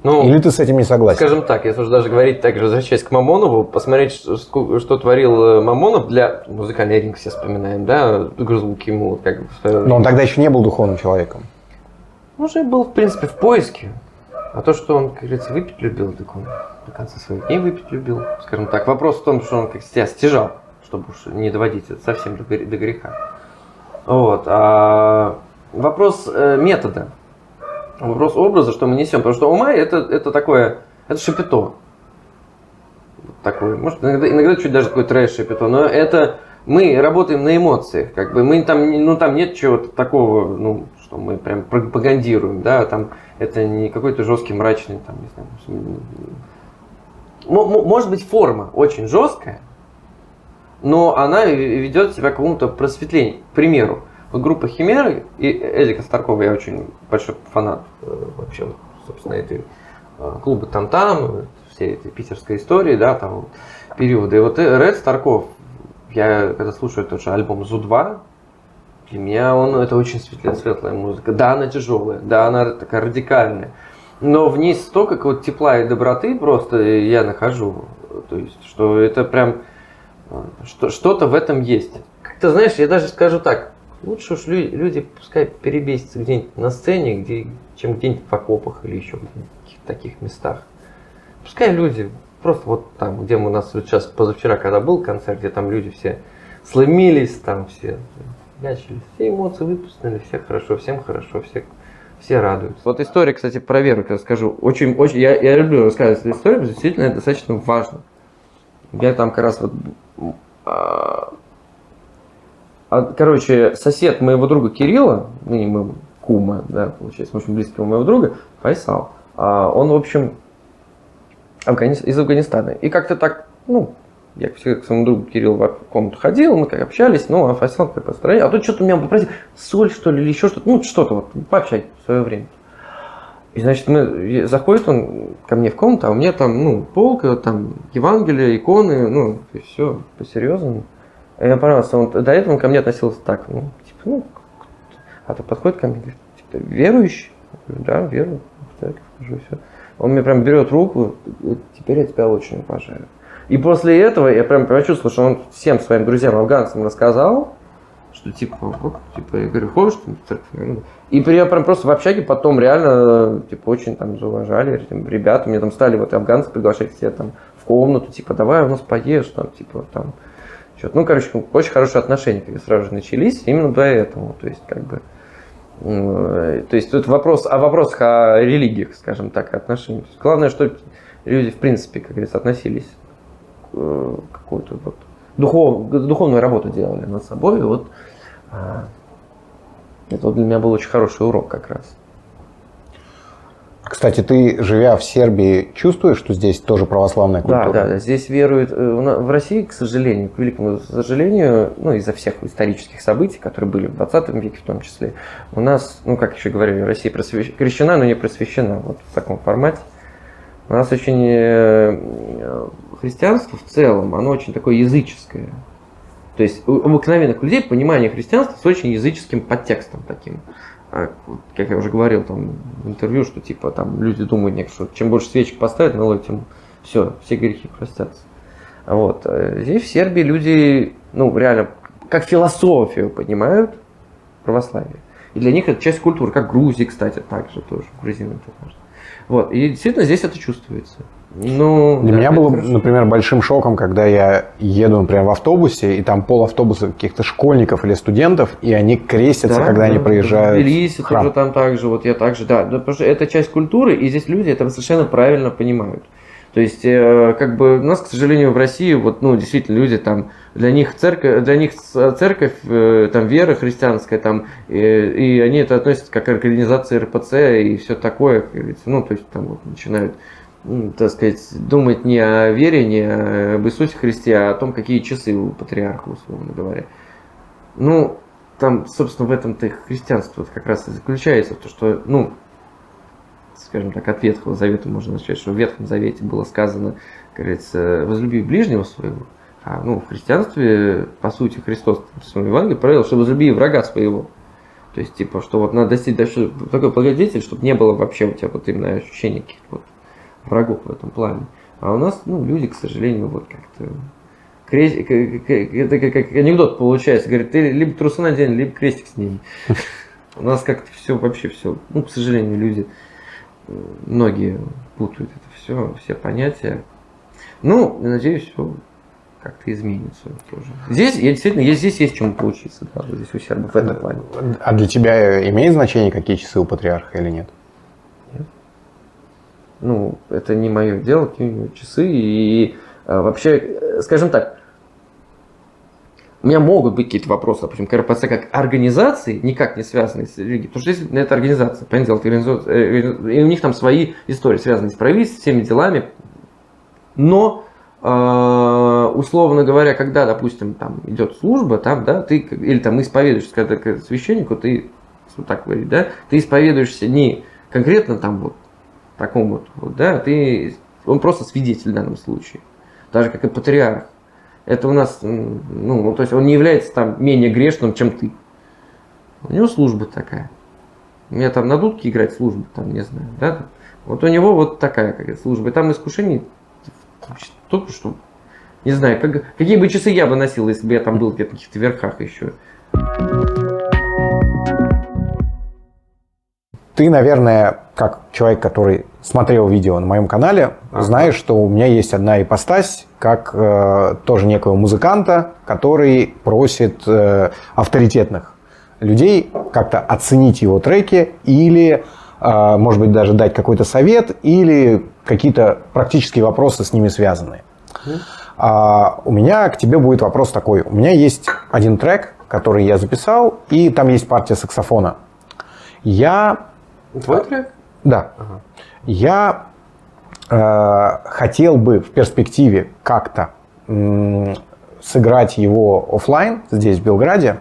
S2: Ну,
S1: или ты с этим не согласен?
S2: Скажем так, если уже даже говорить так же, возвращаясь к Мамонову, посмотреть, что творил Мамонов для музыкальный ринг, все вспоминаем, да, звуки ему как бы.
S1: Но он тогда еще не был духовным человеком.
S2: Уже был, в принципе, в поиске. А то, что он, как говорится, выпить любил, так он до конца своих дней выпить любил. Скажем так, вопрос в том, что он как себя стяжал, чтобы уж не доводить это совсем до греха. Вот. А вопрос метода. Вопрос образа, что мы несем. Потому что «Омай» это такое, это шапито. Такое, может, иногда чуть даже такой трэш-шапито, но это мы работаем на эмоциях. Как бы мы там, ну, там нет чего-то такого, ну, что мы прям пропагандируем, да, там это не какой-то жесткий, мрачный, там, не знаю. Может быть, форма очень жесткая, но она ведет себя к какому-то просветлению. К примеру, вот группа «Химеры» и Эдика Старкова, я очень большой фанат вообще, собственно, этой клуба «Там-там», всей этой питерской истории, да, там, периода. И вот Ред Старков, я когда слушаю тот же альбом «Зу-2», для меня это очень светлая музыка. Да, она тяжелая, да, она такая радикальная, но в ней столько какого-то тепла и доброты просто я нахожу. То есть, что это прям, что-то в этом есть. Как-то, знаешь, я даже скажу так, лучше уж люди пускай перебесятся где-нибудь на сцене, чем где-нибудь в окопах или еще в каких-то таких местах. Пускай люди просто вот там, где мы у нас вот сейчас позавчера, когда был концерт, где там люди все сломились, там все начали, все эмоции выпустили, все хорошо, всем хорошо, все радуются. Вот история, кстати, про веру, я скажу, очень, я люблю рассказывать эту историю, действительно это достаточно важно. Я там как раз вот короче, сосед моего друга Кирилла, мы кума, да, получается, очень близкого моего друга, Файсал, он, в общем, из Афганистана. И как-то так, ну, я к своему другу Кириллу в комнату ходил, мы как общались, ну, а Файсал как построение. А тут что-то меня попросил, соль, что ли, или еще что-то, ну, что-то вот, пообщать в свое время. И, значит, заходит он ко мне в комнату, а у меня там, ну, полка, там, Евангелие, иконы, ну, и все по-серьезному. И мне понравился, до этого он ко мне относился так, ну, типа, ну, а то подходит ко мне, говорит, типа, верующий? Я говорю, да, верую, в церковь хожу, все. Он мне прям берет руку, говорит, теперь я тебя очень уважаю. И после этого я прям почувствовал, что он всем своим друзьям афганцам рассказал, что типа, вот, типа, я говорю, ходишь ты в церковь? И я прям просто в общаге потом реально, типа, очень там зауважали, ребята, мне там стали вот афганцы приглашать к себе там в комнату, типа, давай у нас поешь, там, типа, там, что-то. Ну, короче, очень хорошие отношения как сразу же начались именно поэтому, то есть, как бы, то есть тут вопрос о вопросах о религиях, скажем так, отношениях. Главное, что люди, в принципе, как говорится, относились к какую-то вот духовную работу делали над собой. Вот. Это вот для меня был очень хороший урок как раз.
S1: Кстати, ты, живя в Сербии, чувствуешь, что здесь тоже православная культура?
S2: Да. Здесь веруют... В России, к сожалению, к великому сожалению, из-за всех исторических событий, которые были в 20 веке в том числе, у нас, как еще говорили, Россия крещена, но не просвещена. Вот в таком формате. У нас очень... Христианство в целом, оно очень такое языческое. То есть у обыкновенных людей понимание христианства с очень языческим подтекстом таким. Как я уже говорил там в интервью, что типа там люди думают, что чем больше свечек поставят, тем все грехи простятся. Вот. Здесь в Сербии люди, реально, как философию понимают православие. И для них это часть культуры, как в Грузии, кстати, также тоже, грузины тоже. Вот. И действительно здесь это чувствуется. Для
S1: меня было, например, большим шоком, когда я еду, например, в автобусе, и там пол автобуса каких-то школьников или студентов, и они крестятся, когда они проезжают.
S2: В Тбилиси тоже там так же, вот я так же, да. Потому что это часть культуры, и здесь люди это совершенно правильно понимают. То есть, у нас, к сожалению, в России, действительно, люди там, для них церковь, там, вера христианская, там, и они это относят как к организации РПЦ и все такое, как говорится, то есть, там, начинают, так сказать, думать не о вере, не об Иисусе Христе, а о том, какие часы у патриарха, условно говоря. Там, собственно, в этом-то христианство как раз и заключается, то, что, скажем так, от Ветхого Завета можно начать, что в Ветхом Завете было сказано, как говорится, возлюби ближнего своего, а в христианстве, по сути, Христос в своем Евангелии правил, что возлюби врага своего. То есть, типа, что надо достичь такой благодетель, чтобы не было вообще у тебя именно ощущения каких-то врагов в этом плане. А у нас, люди, к сожалению, как-то... Это как анекдот получается. Говорит, ты либо трусы надень, либо крестик сними. У нас как-то все, вообще все. К сожалению, люди, многие путают это все понятия. Надеюсь, все как-то изменится тоже. Здесь есть чему поучиться, да, здесь у сербов в этом плане.
S1: А для тебя имеет значение, какие часы у патриарха или нет?
S2: Это не мое дело, какие у него часы. И вообще, скажем так, у меня могут быть какие-то вопросы, допустим, к РПЦ как организации, никак не связанные с религией, потому что здесь это организация, и у них там свои истории, связанные с правительством, всеми делами. Но, условно говоря, когда, допустим, там идет служба, там, да, ты, или там исповедуешься, когда к священнику, ты, так говорить, да, ты исповедуешься не конкретно там такому да, он просто свидетель в данном случае. Даже как и патриарх. Это у нас, то есть он не является там менее грешным, чем ты. У него служба такая. У меня там на дудке играть служба, там, не знаю, да. Вот у него такая какая-то служба. И там искушений только что, не знаю, какие бы часы я бы носил, если бы я там был где-то в каких-то верхах еще.
S1: Ты, наверное, как человек, который смотрел видео на моем канале, знаешь, что у меня есть одна ипостась, как тоже некого музыканта, который просит авторитетных людей как-то оценить его треки или, может быть, даже дать какой-то совет или какие-то практические вопросы с ними связанные. У меня к тебе будет вопрос такой. У меня есть один трек, который я записал, и там есть партия саксофона.
S2: Твой трек?
S1: Да.
S2: Ага.
S1: Я хотел бы в перспективе как-то сыграть его офлайн здесь, в Белграде.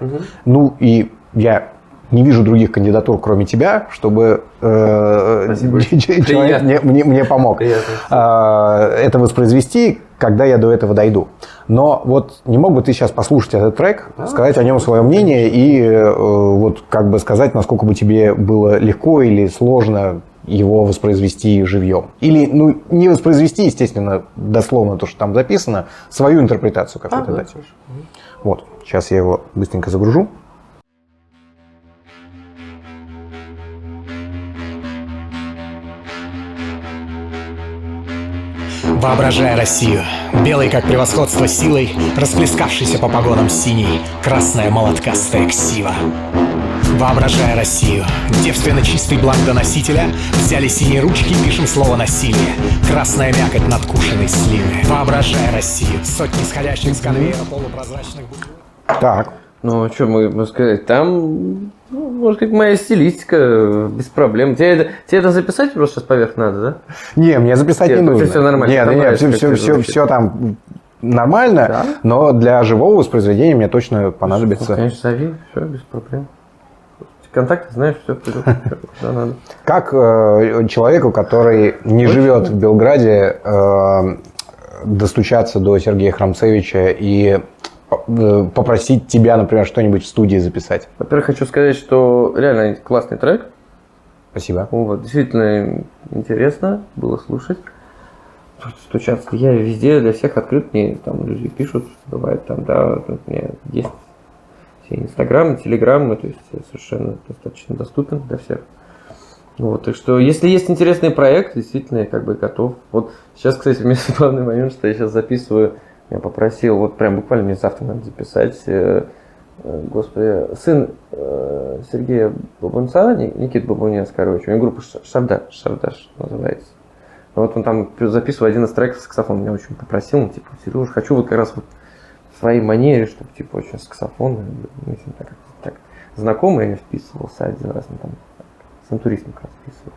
S1: И я не вижу других кандидатур, кроме тебя, чтобы человек мне помог это воспроизвести, когда я до этого дойду. Но не мог бы ты сейчас послушать этот трек, сказать о нем свое мнение и сказать, насколько бы тебе было легко или сложно его воспроизвести живьем. Или, не воспроизвести, естественно, дословно то, что там записано, свою интерпретацию какую-то дать. Сейчас я его быстренько загружу.
S4: Воображая Россию, белой как превосходство силой, расплескавшейся по погонам синей, красная молоткастая ксива. Воображая Россию, девственно чистый бланк доносителя, взяли синие ручки, пишем слово «насилие», красная мякоть надкушенной сливы. Воображая Россию, сотни исходящих с конвейера полупрозрачных бутылок.
S1: Так,
S2: Ну, что могу сказать, там, ну, может, как моя стилистика, без проблем. Тебе это записать просто сейчас поверх надо, да?
S1: Не, мне записать не нужно.
S2: Все нормально.
S1: Нет, все там нормально, да? Но для живого воспроизведения мне точно понадобится.
S2: Ну, конечно, зови, все, без проблем. Контакты, знаешь, все придет. Надо.
S1: Как человеку, который не живет в Белграде, достучаться до Сергея Храмцевича и попросить тебя, например, что-нибудь в студии записать?
S2: Во-первых, хочу сказать, что реально классный трек.
S1: Спасибо.
S2: Вот, действительно интересно было слушать. Стучаться. Я везде для всех открыт, мне там люди пишут, бывает там, да, у меня есть все инстаграмы, телеграммы, то есть совершенно достаточно доступен для всех. Вот, так что, если есть интересный проект, действительно, я как бы готов. Вот сейчас, кстати, у меня главный момент, что я сейчас записываю, я попросил, вот прям буквально мне завтра надо записать, господи, сын Сергея Бабунца, Никита Бабунец, короче, у него группа Шардаш называется. Вот он там записывал один из треков саксофон, меня очень попросил, ну, типа, Сереж, хочу вот как раз вот в своей манере, чтобы, типа, очень саксофон, мы с ним так знакомые, я вписывался один раз, ну, там, с интуристом как раз вписывал.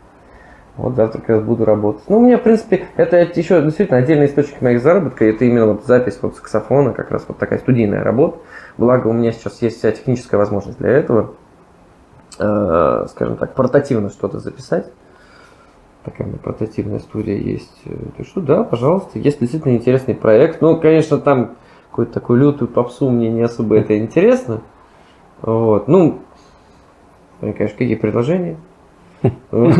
S2: Вот завтра как раз буду работать. Ну, у меня, в принципе, это еще действительно отдельный источник моих заработка, это именно вот запись вот саксофона, как раз вот такая студийная работа. Благо, у меня сейчас есть вся техническая возможность для этого, скажем так, портативно что-то записать. Такая портативная студия есть. Так что да, пожалуйста, есть действительно интересный проект. Ну, конечно, там какую-то такую лютую попсу мне не особо это интересно. Вот. Ну, конечно, какие предложения? Но,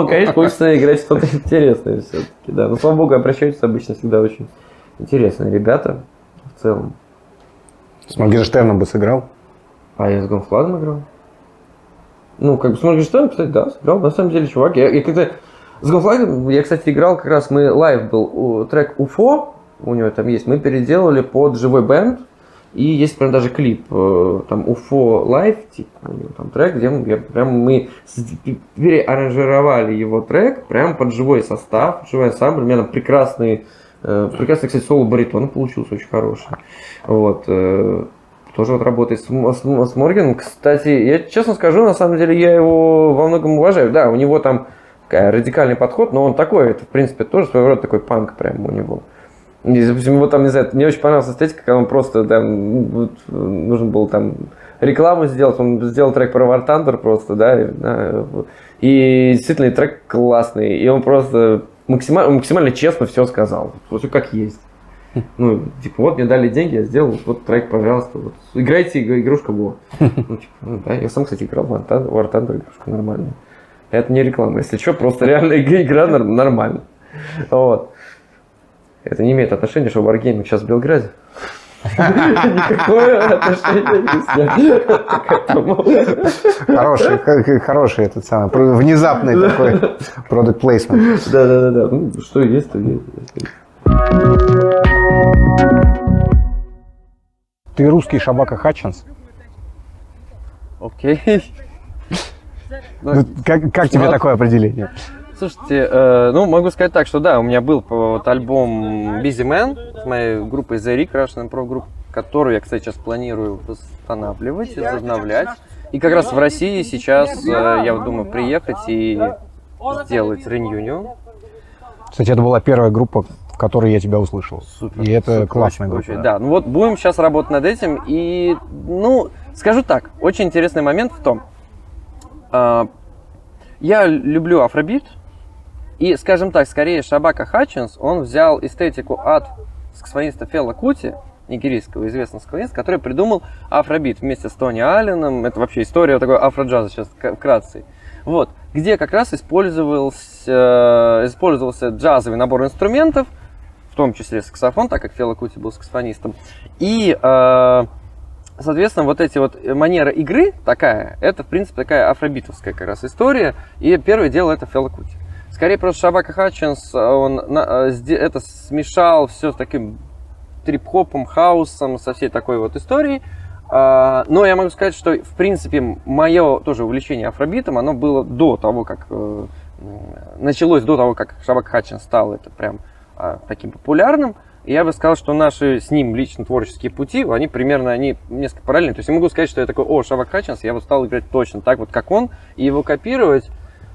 S2: конечно, хочется играть что-то интересное все-таки, да. Но, слава богу, обращаются обычно всегда очень интересные ребята в целом.
S1: С Моргенштерном бы сыграл?
S2: А я с Гонфлагом играл. Ну, как бы с Моргенштерном, кстати, да, сыграл. На самом деле, чувак, я когда с Гонфлагом, я, кстати, играл как раз, мы лайв был, трек «Уфо», у него там есть, мы переделали под живой бенд. И есть прям даже клип, там, Уфо лайв, типа, у него там трек, где мы переаранжировали его трек прям под живой состав, живой ансамбль. У меня там прекрасный, кстати, соло-баритон получился очень хороший. Вот. Тоже вот работает с Моргеном. Кстати, я честно скажу, на самом деле я его во многом уважаю. Да, у него там радикальный подход, но он такой, это, в принципе, тоже своего рода такой панк прям у него. И, допустим, вот там, не знаю, мне очень понравилась эстетика, когда он просто там, вот, нужно было там рекламу сделать, он сделал трек про War Thunder просто, да, и действительно трек классный, и он просто максимально честно все сказал, вот все как есть. Ну, типа, вот мне дали деньги, я сделал, вот трек, пожалуйста, вот, играйте, игрушка была. Ну, типа, ну, да, я сам, кстати, играл в War Thunder, игрушка нормальная. Это не реклама, если что, просто реально игра нормальная. Вот. Это не имеет отношения, что Wargaming сейчас в Белграде. Никакое отношение не снять.
S1: Хороший этот самый, внезапный такой product placement.
S2: Да. Ну, что есть, то есть.
S1: Ты русский Шабака Хатчинс?
S2: Окей.
S1: Как тебе такое определение?
S2: Слушайте, ну, могу сказать так, что да, у меня был вот альбом Busy Man с моей группой The Rick, Russian Pro Group, которую я, кстати, сейчас планирую восстанавливать, возобновлять. И как раз в России сейчас я вот думаю приехать и сделать реюнион.
S1: Кстати, это была первая группа, в которой я тебя услышал.
S2: Супер,
S1: и это
S2: супер,
S1: классная
S2: очень,
S1: группа.
S2: очень, да, ну вот будем сейчас работать над этим. И, ну, скажу так, очень интересный момент в том, я люблю афробит. И, скажем так, скорее Шабака Хатчинс, он взял эстетику от саксофониста Фела Кути, нигерийского известного саксофониста, который придумал афробит вместе с Тони Алленом. Это вообще история такой афроджаза, сейчас вкратце. Вот, где как раз использовался джазовый набор инструментов, в том числе саксофон, так как Фела Кути был саксофонистом. И, соответственно, вот эти вот манеры игры такая, это, в принципе, такая афробитовская как раз история. И первое дело это Фела Кути. Скорее просто Шабака Хатчинс, он это смешал все с таким трип-хопом, хаусом, со всей такой вот историей. Но я могу сказать, что в принципе мое тоже увлечение афробитом, оно было до того, как началось до того, как Шабака Хатчинс стал это прям таким популярным. я бы сказал, что наши с ним лично творческие пути, они примерно, они несколько параллельны. То есть я могу сказать, что я такой, Шавак Хатчинс, я вот стал играть точно так вот, как он, и его копировать.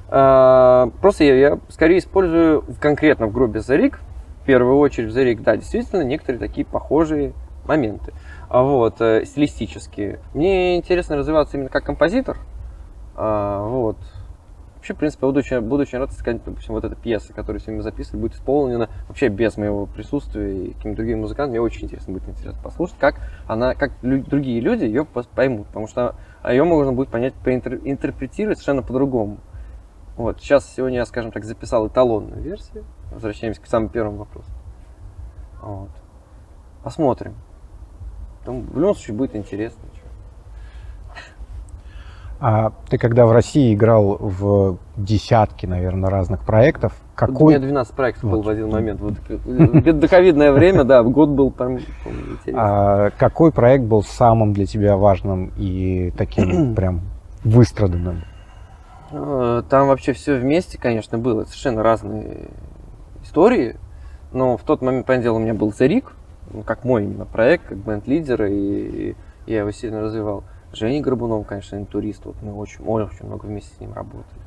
S2: Просто я скорее использую конкретно в группе The Rig, в первую очередь в The Rig, да, действительно, некоторые такие похожие моменты, вот, стилистические. Мне интересно развиваться именно как композитор, вот. Вообще, в принципе, буду очень рад, если, допустим, вот эта пьеса, которую сегодня мы записывали, будет исполнена вообще без моего присутствия и какими-то другими музыкантами. Мне очень будет интересно послушать, как другие люди ее поймут, потому что ее можно будет понять, интерпретировать совершенно по-другому. Вот, сегодня я, скажем так, записал эталонную версию. Возвращаемся к самому первому вопросу. Вот. Посмотрим. Там, в любом случае, будет интересно.
S1: А ты когда в России играл в десятки, наверное, разных проектов,
S2: У меня 12 проектов было в один момент. Вот, ковидное время, да, год был там интересный.
S1: А какой проект был самым для тебя важным и таким прям выстраданным?
S2: Там вообще все вместе, конечно, было. Совершенно разные истории. Но в тот момент, понятное дело, у меня был The Rig, как мой именно проект, как бенд-лидер, и я его сильно развивал. Женя Горбунов, конечно, интурист. Вот мы очень много вместе с ним работали.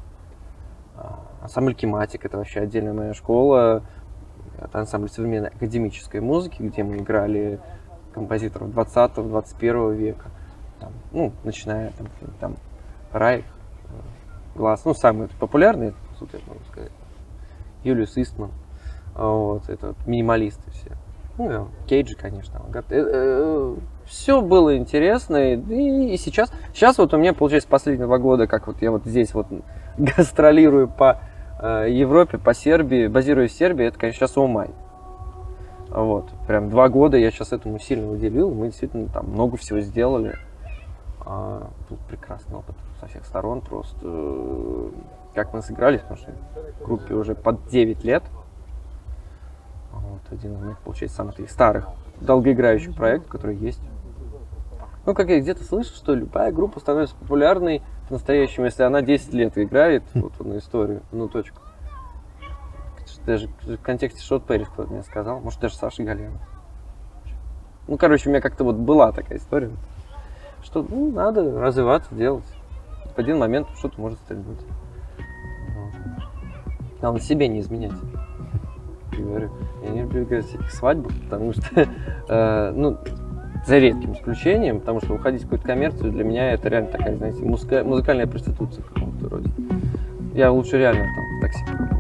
S2: Ансамбль Кематик — это вообще отдельная моя школа. Это ансамбль современной академической музыки, где мы играли композиторов 20-21 века. Там, начиная там Райх, Глаз, самые популярные, тут я могу сказать. Юлиус Истман, вот, это вот минималисты все. Кейджи, конечно. Все было интересно, и сейчас вот у меня, получается, последние 2 года, как вот я вот здесь вот гастролирую по Европе, по Сербии, базируюсь в Сербии, это, конечно, сейчас Умай. Вот, прям 2 года я сейчас этому сильно уделил, мы действительно там много всего сделали. Был прекрасный опыт со всех сторон, просто как мы сыгрались, потому что группе уже под 9 лет. Вот, один из моих, получается, самых старых долгоиграющих проектов, которые есть. Как я где-то слышал, что любая группа становится популярной по-настоящему, если она 10 лет играет вот одну историю, одну точку. Даже в контексте Шот Перри кто-то мне сказал, может даже Саша Галянов. У меня как-то вот была такая история, что надо развиваться, делать. В один момент что-то может стрельнуть. Главное себе не изменять. Я говорю, я не люблю играть всяких свадьбах, потому что, за редким исключением, потому что уходить в какую-то коммерцию для меня это реально такая, знаете, музыкальная проституция в каком-то роде. Я лучше реально там в такси покупаю.